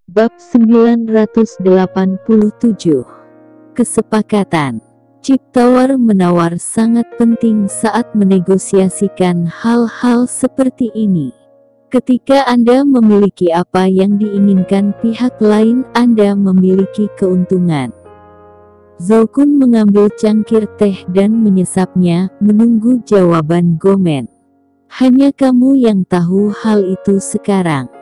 Bab 987. Kesepakatan. Chip tawar-menawar sangat penting saat menegosiasikan hal-hal seperti ini. Ketika Anda memiliki apa yang diinginkan pihak lain, Anda memiliki keuntungan. Zokun mengambil cangkir teh dan menyesapnya, menunggu jawaban Gomen. Hanya kamu yang tahu hal itu sekarang.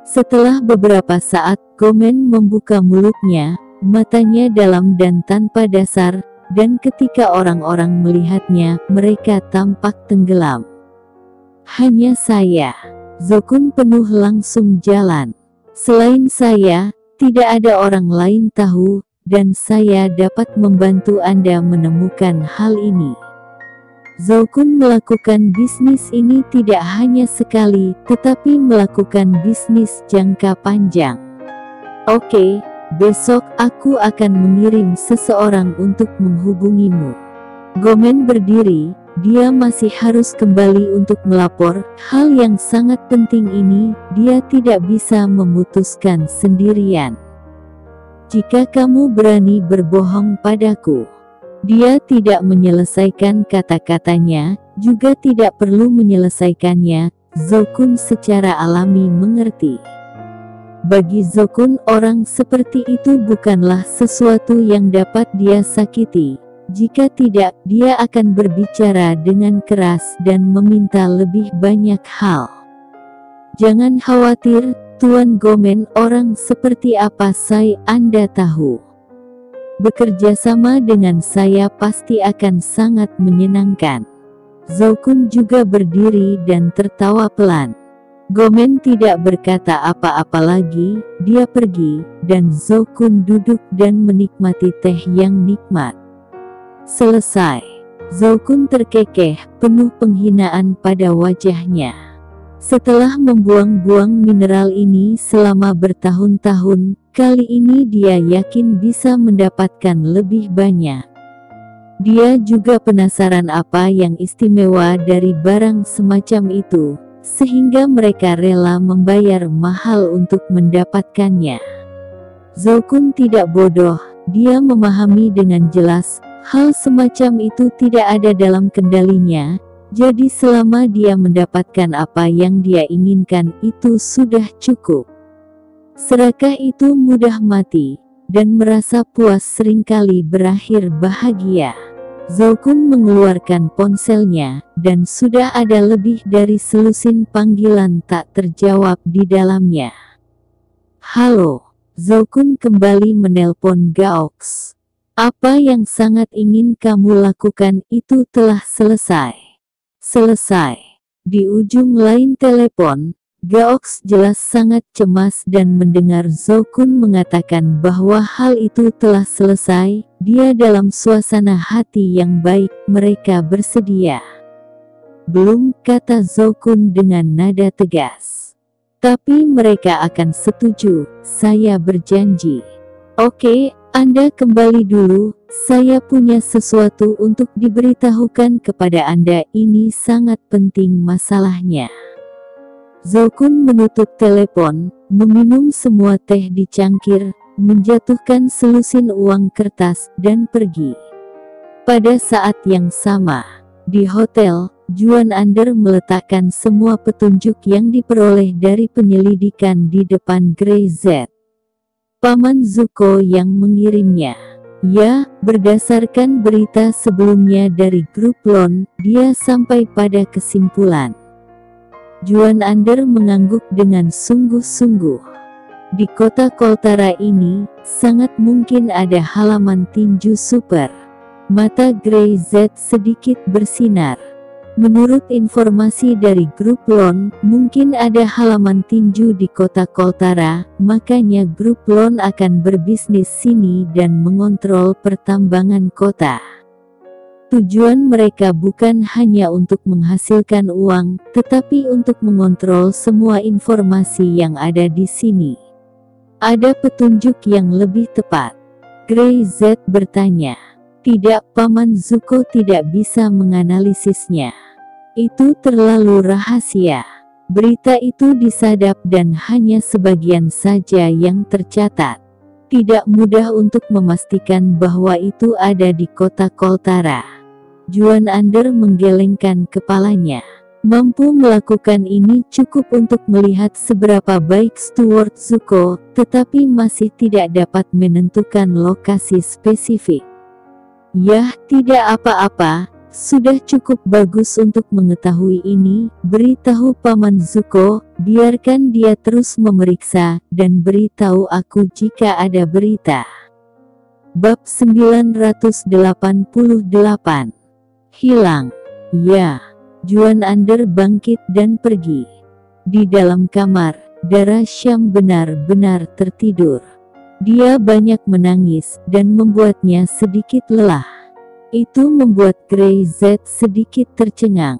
Setelah beberapa saat, Gomen membuka mulutnya, matanya dalam dan tanpa dasar, dan ketika orang-orang melihatnya, mereka tampak tenggelam. Hanya saya. Zokun penuh langsung jalan. Selain saya, tidak ada orang lain tahu, dan saya dapat membantu Anda menemukan hal ini. Zokun melakukan bisnis ini tidak hanya sekali, tetapi melakukan bisnis jangka panjang. Oke, besok aku akan mengirim seseorang untuk menghubungimu. Gomen berdiri, dia masih harus kembali untuk melapor. Hal yang sangat penting ini, dia tidak bisa memutuskan sendirian. Jika kamu berani berbohong padaku. Dia tidak menyelesaikan kata-katanya, juga tidak perlu menyelesaikannya. Zokun secara alami mengerti. Bagi Zokun, orang seperti itu bukanlah sesuatu yang dapat dia sakiti. Jika tidak, dia akan berbicara dengan keras dan meminta lebih banyak hal. Jangan khawatir, Tuan Gomen, orang seperti apa Anda tahu. Bekerja sama dengan saya pasti akan sangat menyenangkan. Zokun juga berdiri dan tertawa pelan. Gomen tidak berkata apa-apa lagi, dia pergi, dan Zokun duduk dan menikmati teh yang nikmat. Selesai. Zokun terkekeh, penuh penghinaan pada wajahnya. Setelah membuang-buang mineral ini selama bertahun-tahun, kali ini dia yakin bisa mendapatkan lebih banyak. Dia juga penasaran apa yang istimewa dari barang semacam itu, sehingga mereka rela membayar mahal untuk mendapatkannya. Zokun tidak bodoh, dia memahami dengan jelas, hal semacam itu tidak ada dalam kendalinya. Jadi selama dia mendapatkan apa yang dia inginkan, itu sudah cukup. Serakah itu mudah mati, dan merasa puas seringkali berakhir bahagia. Zokun mengeluarkan ponselnya, dan sudah ada lebih dari selusin panggilan tak terjawab di dalamnya. Halo, Zokun kembali menelpon Gaox. Apa yang sangat ingin kamu lakukan itu telah selesai. Selesai. Di ujung lain telepon, Gaox jelas sangat cemas dan mendengar Zokun mengatakan bahwa hal itu telah selesai. Dia dalam suasana hati yang baik, mereka bersedia. Belum, kata Zokun dengan nada tegas. Tapi mereka akan setuju, saya berjanji. Oke, Anda kembali dulu, saya punya sesuatu untuk diberitahukan kepada Anda, ini sangat penting masalahnya. Zokun menutup telepon, meminum semua teh di cangkir, menjatuhkan selusin uang kertas, dan pergi. Pada saat yang sama, di hotel, Juan Ander meletakkan semua petunjuk yang diperoleh dari penyelidikan di depan Grey Z. Paman Zuko yang mengirimnya. Ya, berdasarkan berita sebelumnya dari grup Lon, dia sampai pada kesimpulan. Juan Ander mengangguk dengan sungguh-sungguh. Di kota Koltara ini, sangat mungkin ada halaman tinju super. Mata Grey Z sedikit bersinar. Menurut informasi dari grup Lon, mungkin ada halaman tinju di kota Koltara, makanya grup Lon akan berbisnis sini dan mengontrol pertambangan kota. Tujuan mereka bukan hanya untuk menghasilkan uang, tetapi untuk mengontrol semua informasi yang ada di sini. Ada petunjuk yang lebih tepat? Grey Z bertanya. Tidak, Paman Zuko tidak bisa menganalisisnya. Itu terlalu rahasia. Berita itu disadap dan hanya sebagian saja yang tercatat. Tidak mudah untuk memastikan bahwa itu ada di kota Koltara. Juan Ander menggelengkan kepalanya. Mampu melakukan ini cukup untuk melihat seberapa baik Stuart Zuko, tetapi masih tidak dapat menentukan lokasi spesifik. Yah, tidak apa-apa, sudah cukup bagus untuk mengetahui ini, beritahu Paman Zuko, biarkan dia terus memeriksa, dan beritahu aku jika ada berita. Bab 988. Hilang. Ya. Juan Ander bangkit dan pergi. Di dalam kamar, Dara Syam benar-benar tertidur. Dia banyak menangis dan membuatnya sedikit lelah. Itu membuat Grey Z sedikit tercengang.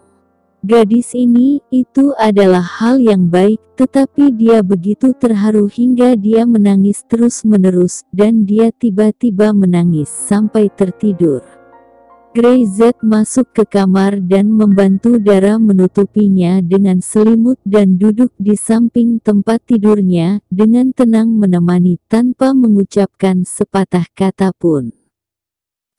Gadis ini, itu adalah hal yang baik, tetapi dia begitu terharu hingga dia menangis terus-menerus, dan dia tiba-tiba menangis sampai tertidur. Grey Z masuk ke kamar dan membantu Dara menutupinya dengan selimut dan duduk di samping tempat tidurnya, dengan tenang menemani tanpa mengucapkan sepatah kata pun.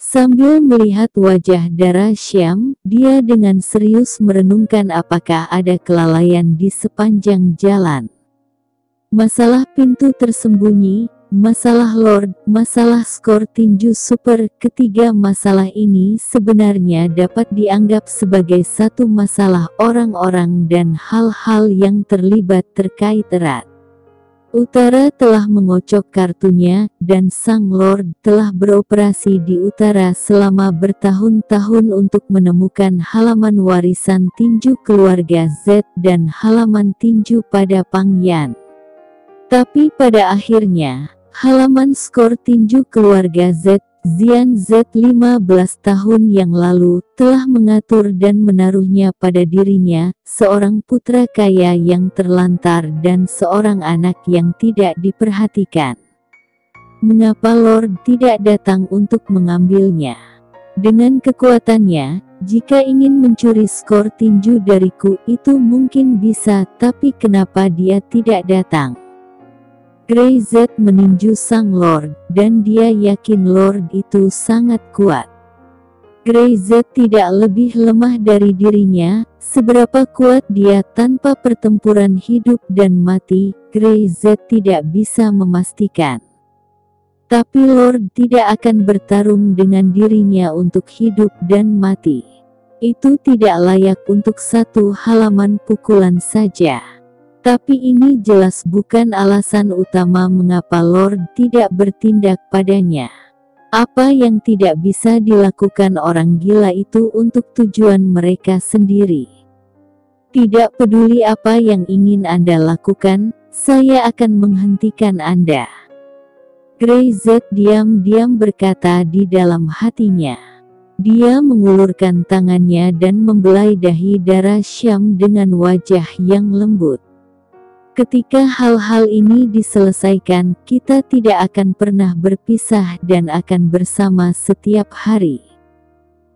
Sambil melihat wajah Dara Syam, dia dengan serius merenungkan apakah ada kelalaian di sepanjang jalan. Masalah pintu tersembunyi, masalah Lord, masalah skor tinju super, ketiga masalah ini sebenarnya dapat dianggap sebagai satu masalah orang-orang dan hal-hal yang terlibat terkait erat. Utara telah mengocok kartunya, dan Sang Lord telah beroperasi di Utara selama bertahun-tahun untuk menemukan halaman warisan tinju keluarga Z dan halaman tinju pada Pangyan. Tapi pada akhirnya, halaman skor tinju keluarga Z, Xian Z 15 tahun yang lalu, telah mengatur dan menaruhnya pada dirinya, seorang putra kaya yang terlantar dan seorang anak yang tidak diperhatikan. Mengapa Lord tidak datang untuk mengambilnya? Dengan kekuatannya, jika ingin mencuri skor tinju dariku itu mungkin bisa, tapi kenapa dia tidak datang? Grey Z meninju Sang Lord, dan dia yakin Lord itu sangat kuat. Grey Z tidak lebih lemah dari dirinya, seberapa kuat dia tanpa pertempuran hidup dan mati, Grey Z tidak bisa memastikan. Tapi Lord tidak akan bertarung dengan dirinya untuk hidup dan mati. Itu tidak layak untuk satu halaman pukulan saja. Tapi ini jelas bukan alasan utama mengapa Lord tidak bertindak padanya. Apa yang tidak bisa dilakukan orang gila itu untuk tujuan mereka sendiri. Tidak peduli apa yang ingin Anda lakukan, saya akan menghentikan Anda. Grey Z diam-diam berkata di dalam hatinya. Dia mengulurkan tangannya dan membelai dahi Dara Syam dengan wajah yang lembut. Ketika hal-hal ini diselesaikan, kita tidak akan pernah berpisah dan akan bersama setiap hari.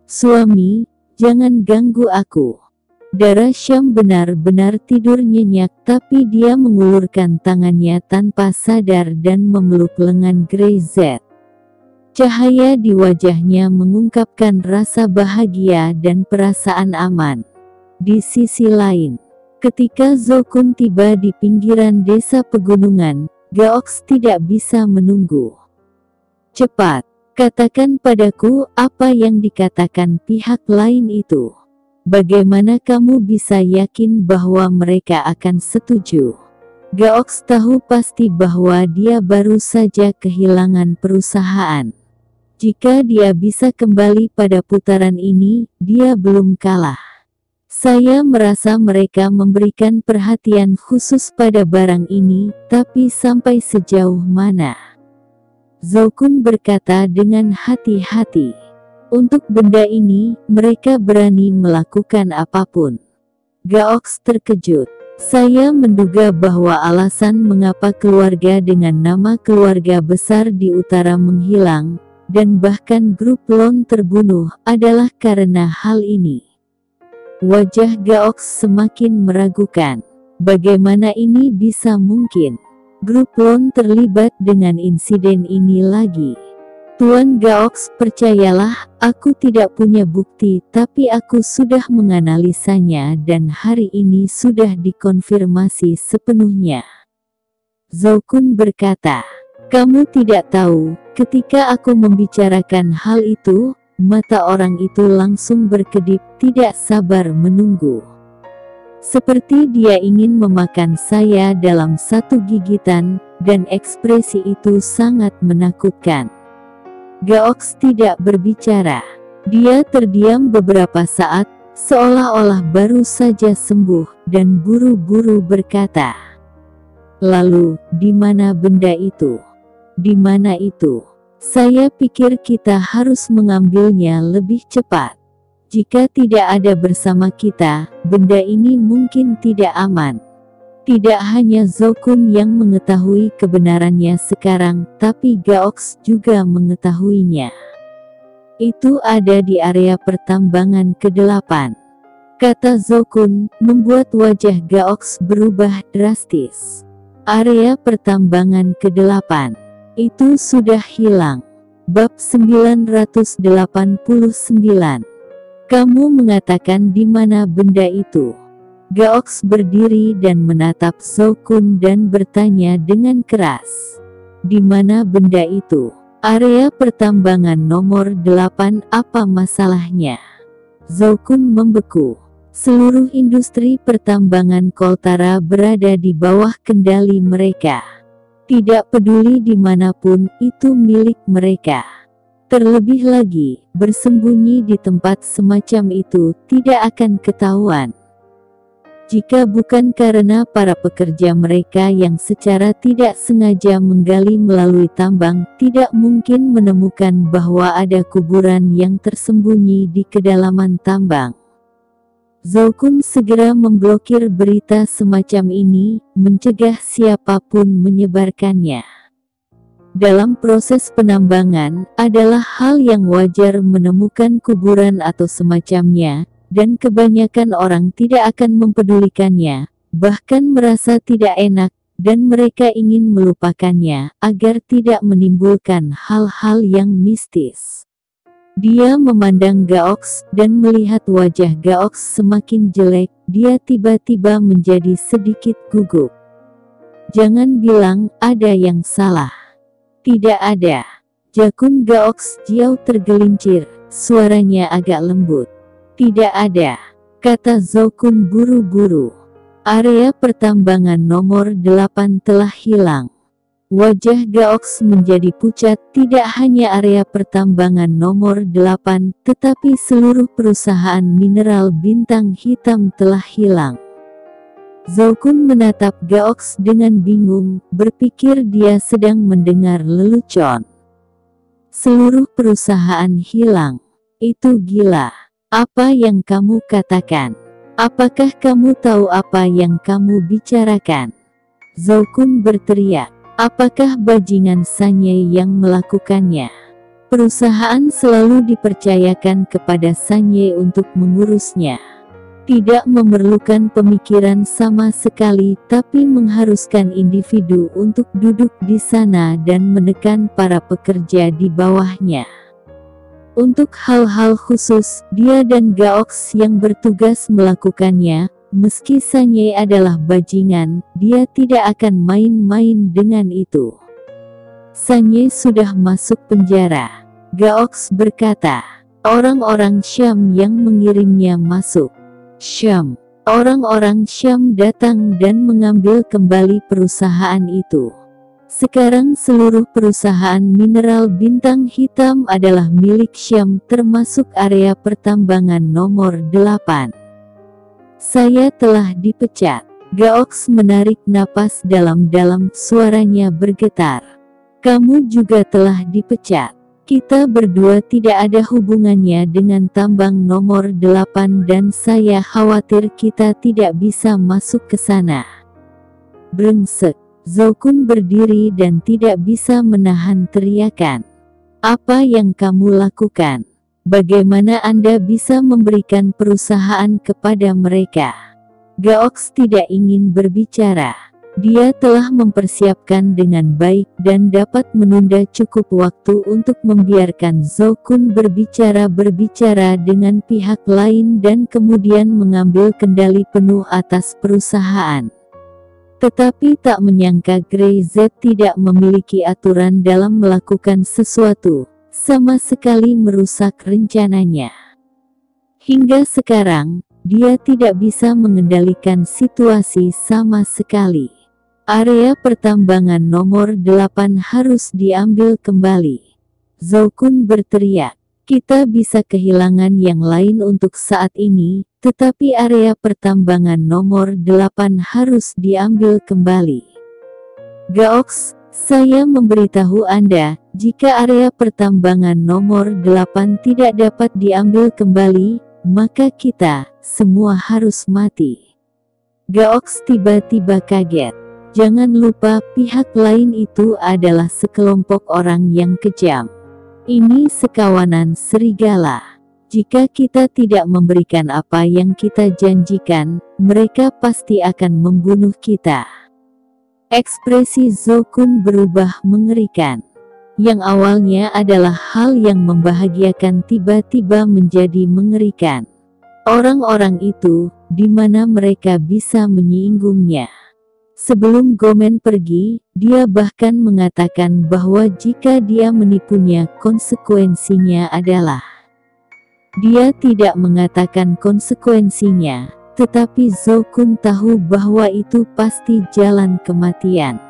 Suami, jangan ganggu aku. Dara Syam benar-benar tidur nyenyak, tapi dia mengulurkan tangannya tanpa sadar dan memeluk lengan Grey Z. Cahaya di wajahnya mengungkapkan rasa bahagia dan perasaan aman. Di sisi lain, ketika Zokun tiba di pinggiran desa pegunungan, Gaox tidak bisa menunggu. Cepat, katakan padaku apa yang dikatakan pihak lain itu. Bagaimana kamu bisa yakin bahwa mereka akan setuju? Gaox tahu pasti bahwa dia baru saja kehilangan perusahaan. Jika dia bisa kembali pada putaran ini, dia belum kalah. Saya merasa mereka memberikan perhatian khusus pada barang ini, tapi sampai sejauh mana? Zokun berkata dengan hati-hati. Untuk benda ini, mereka berani melakukan apapun. Gaox terkejut. Saya menduga bahwa alasan mengapa keluarga dengan nama keluarga besar di utara menghilang, dan bahkan grup Lon terbunuh, adalah karena hal ini. Wajah Gaox semakin meragukan. Bagaimana ini bisa mungkin? Grup Lon terlibat dengan insiden ini lagi. Tuan Gaox, percayalah, aku tidak punya bukti, tapi aku sudah menganalisanya dan hari ini sudah dikonfirmasi sepenuhnya. Zhou Kun berkata, kamu tidak tahu, ketika aku membicarakan hal itu, mata orang itu langsung berkedip, tidak sabar menunggu. Seperti dia ingin memakan saya dalam satu gigitan, dan ekspresi itu sangat menakutkan. Gaox tidak berbicara. Dia terdiam beberapa saat, seolah-olah baru saja sembuh, dan buru-buru berkata, lalu, di mana benda itu? Di mana itu? Saya pikir kita harus mengambilnya lebih cepat. Jika tidak ada bersama kita, benda ini mungkin tidak aman. Tidak hanya Zhou Kun yang mengetahui kebenarannya sekarang, tapi Gaox juga mengetahuinya. Itu ada di area pertambangan ke-8. Kata Zhou Kun, membuat wajah Gaox berubah drastis. Area pertambangan ke-8. Itu sudah hilang. Bab 989. Kamu mengatakan di mana benda itu? Gaox berdiri dan menatap Zhou Kun dan bertanya dengan keras. Di mana benda itu? Area pertambangan nomor 8, apa masalahnya? Zhou Kun membeku. Seluruh industri pertambangan Koltara berada di bawah kendali mereka. Tidak peduli dimanapun, itu milik mereka. Terlebih lagi, bersembunyi di tempat semacam itu tidak akan ketahuan. Jika bukan karena para pekerja mereka yang secara tidak sengaja menggali melalui tambang, tidak mungkin menemukan bahwa ada kuburan yang tersembunyi di kedalaman tambang. Zhou Kun segera memblokir berita semacam ini, mencegah siapapun menyebarkannya. Dalam proses penambangan, adalah hal yang wajar menemukan kuburan atau semacamnya, dan kebanyakan orang tidak akan mempedulikannya, bahkan merasa tidak enak, dan mereka ingin melupakannya, agar tidak menimbulkan hal-hal yang mistis. Dia memandang Gaox, dan melihat wajah Gaox semakin jelek, dia tiba-tiba menjadi sedikit gugup. Jangan bilang, ada yang salah. Tidak ada. Jakun Gaox Jiao tergelincir, suaranya agak lembut. Tidak ada, kata Zhou Kun buru-buru. Area pertambangan nomor 8 telah hilang. Wajah Gaox menjadi pucat, tidak hanya area pertambangan nomor 8, tetapi seluruh perusahaan mineral bintang hitam telah hilang. Zhou Kun menatap Gaox dengan bingung, berpikir dia sedang mendengar lelucon. Seluruh perusahaan hilang. Itu gila. Apa yang kamu katakan? Apakah kamu tahu apa yang kamu bicarakan? Zhou Kun berteriak. Apakah bajingan Sanye yang melakukannya? Perusahaan selalu dipercayakan kepada Sanye untuk mengurusnya. Tidak memerlukan pemikiran sama sekali, tapi mengharuskan individu untuk duduk di sana dan menekan para pekerja di bawahnya. Untuk hal-hal khusus, dia dan Gaox yang bertugas melakukannya. Meski Sanye adalah bajingan, dia tidak akan main-main dengan itu. Sanye sudah masuk penjara. Gaox berkata, orang-orang Syam yang mengirimnya masuk. Syam. Orang-orang Syam datang dan mengambil kembali perusahaan itu. Sekarang seluruh perusahaan mineral bintang hitam adalah milik Syam, termasuk area pertambangan nomor 8. Saya telah dipecat. Gaox menarik napas dalam-dalam, suaranya bergetar. Kamu juga telah dipecat. Kita berdua tidak ada hubungannya dengan tambang nomor 8 dan saya khawatir kita tidak bisa masuk ke sana. Brengsek. Zhou Kun berdiri dan tidak bisa menahan teriakan. Apa yang kamu lakukan? Bagaimana Anda bisa memberikan perusahaan kepada mereka? Gaox tidak ingin berbicara. Dia telah mempersiapkan dengan baik dan dapat menunda cukup waktu untuk membiarkan Zhou Kun berbicara dengan pihak lain dan kemudian mengambil kendali penuh atas perusahaan. Tetapi tak menyangka Grey Z tidak memiliki aturan dalam melakukan sesuatu, sama sekali merusak rencananya. Hingga sekarang, dia tidak bisa mengendalikan situasi sama sekali. Area pertambangan nomor 8 harus diambil kembali. Zhou Kun berteriak, kita bisa kehilangan yang lain untuk saat ini, tetapi area pertambangan nomor 8 harus diambil kembali. Gaox, saya memberitahu Anda, jika area pertambangan nomor 8 tidak dapat diambil kembali, maka kita semua harus mati. Gaox tiba-tiba kaget. Jangan lupa, pihak lain itu adalah sekelompok orang yang kejam. Ini sekawanan serigala. Jika kita tidak memberikan apa yang kita janjikan, mereka pasti akan membunuh kita. Ekspresi Zhou Kun berubah mengerikan. Yang awalnya adalah hal yang membahagiakan tiba-tiba menjadi mengerikan. Orang-orang itu, di mana mereka bisa menyinggungnya? Sebelum Gomen pergi, dia bahkan mengatakan bahwa jika dia menipunya, konsekuensinya adalah. Dia tidak mengatakan konsekuensinya, tetapi Zhou Kun tahu bahwa itu pasti jalan kematian.